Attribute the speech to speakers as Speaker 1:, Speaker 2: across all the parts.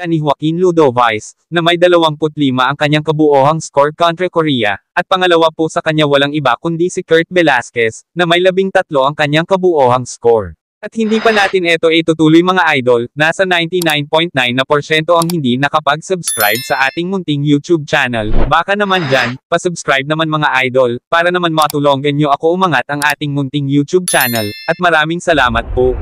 Speaker 1: ni Joaquin Ludovice, na may 25 ang kanyang kabuohang score kontra Korea, at pangalawa po sa kanya walang iba kundi si Kurt Velasquez, na may 13 ang kanyang kabuohang score. At hindi pa natin ito itutuloy mga idol, nasa 99.9% ang hindi nakapag-subscribe sa ating munting YouTube channel. Baka naman dyan, pasubscribe naman mga idol, para naman matulungan nyo ako umangat ang ating munting YouTube channel, at maraming salamat po.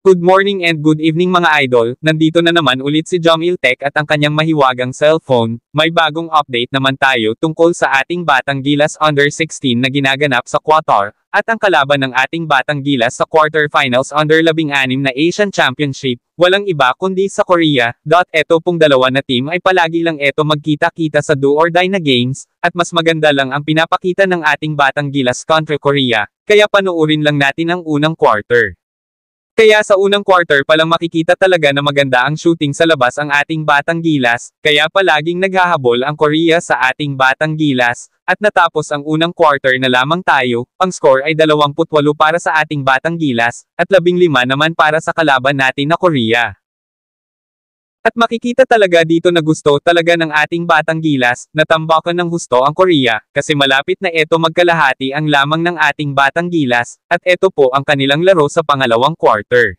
Speaker 1: Good morning and good evening mga idol, nandito na naman ulit si Jomil Tech at ang kanyang mahiwagang cellphone. May bagong update naman tayo tungkol sa ating Batang Gilas Under 16 na ginaganap sa Qatar, at ang kalaban ng ating Batang Gilas sa quarterfinals Under 16 na Asian Championship, walang iba kundi sa Korea. Eto pong dalawa na team ay palagi lang eto magkita-kita sa do or die na games, at mas maganda lang ang pinapakita ng ating Batang Gilas kontra Korea, kaya panoorin lang natin ang unang quarter. Kaya sa unang quarter palang makikita talaga na maganda ang shooting sa labas ang ating Batang Gilas, kaya palaging naghahabol ang Korea sa ating Batang Gilas, at natapos ang unang quarter na lamang tayo, ang score ay 28 para sa ating Batang Gilas, at 15 naman para sa kalaban natin na Korea. At makikita talaga dito na gusto talaga ng ating Batang Gilas, na tambakan ng husto ang Korea, kasi malapit na eto magkalahati ang lamang ng ating Batang Gilas, at eto po ang kanilang laro sa pangalawang quarter.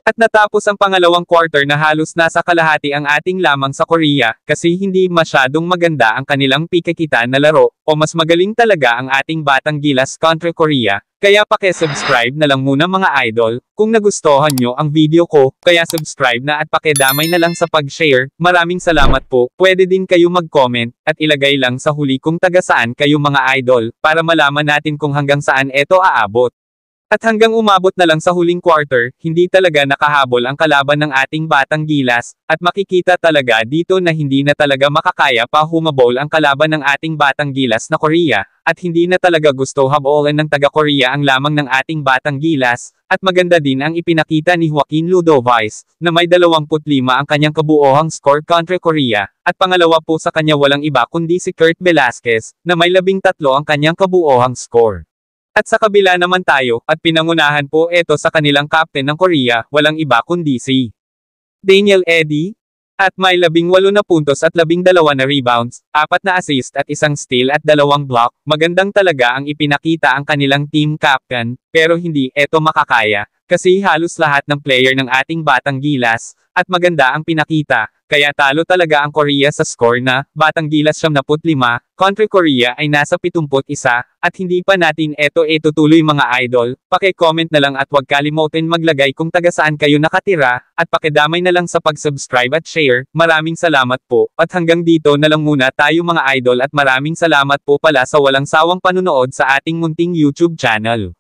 Speaker 1: At natapos ang pangalawang quarter na halos nasa kalahati ang ating lamang sa Korea, kasi hindi masyadong maganda ang kanilang pikakita na laro, o mas magaling talaga ang ating Batang Gilas kontra Korea, kaya paki-subscribe na lang muna mga idol, kung nagustuhan nyo ang video ko, kaya subscribe na at pakidamay na lang sa pag-share. Maraming salamat po, pwede din kayo mag-comment, at ilagay lang sa huli kung taga saan kayo mga idol, para malaman natin kung hanggang saan eto aabot. At hanggang umabot na lang sa huling quarter, hindi talaga nakahabol ang kalaban ng ating Batang Gilas, at makikita talaga dito na hindi na talaga makakaya pa humabol ang kalaban ng ating Batang Gilas na Korea, at hindi na talaga gusto habolan ng taga-Korea ang lamang ng ating Batang Gilas, at maganda din ang ipinakita ni Joaquin Ludovice, na may 25 ang kanyang kabuohang score kontra Korea, at pangalawa po sa kanya walang iba kundi si Kurt Velasquez, na may 13 ang kanyang kabuohang score. At sa kabila naman tayo, at pinangunahan po ito sa kanilang captain ng Korea, walang iba kundi si Daniel Eddy, at may 18 na puntos at 12 na rebounds, 4 na assist at 1 steal at 2 block. Magandang talaga ang ipinakita ang kanilang team captain, pero hindi ito makakaya, kasi halos lahat ng player ng ating Batang Gilas, at maganda ang pinakita, kaya talo talaga ang Korea sa score na, Batang Gilas 75, kontra Korea ay nasa 71, at hindi pa natin ito itutuloy mga idol, paki-comment na lang at huwag kalimutan maglagay kung taga saan kayo nakatira, at pakidamay na lang sa pag-subscribe at share. Maraming salamat po, at hanggang dito na lang muna tayo mga idol, at maraming salamat po pala sa walang sawang panunood sa ating munting YouTube channel.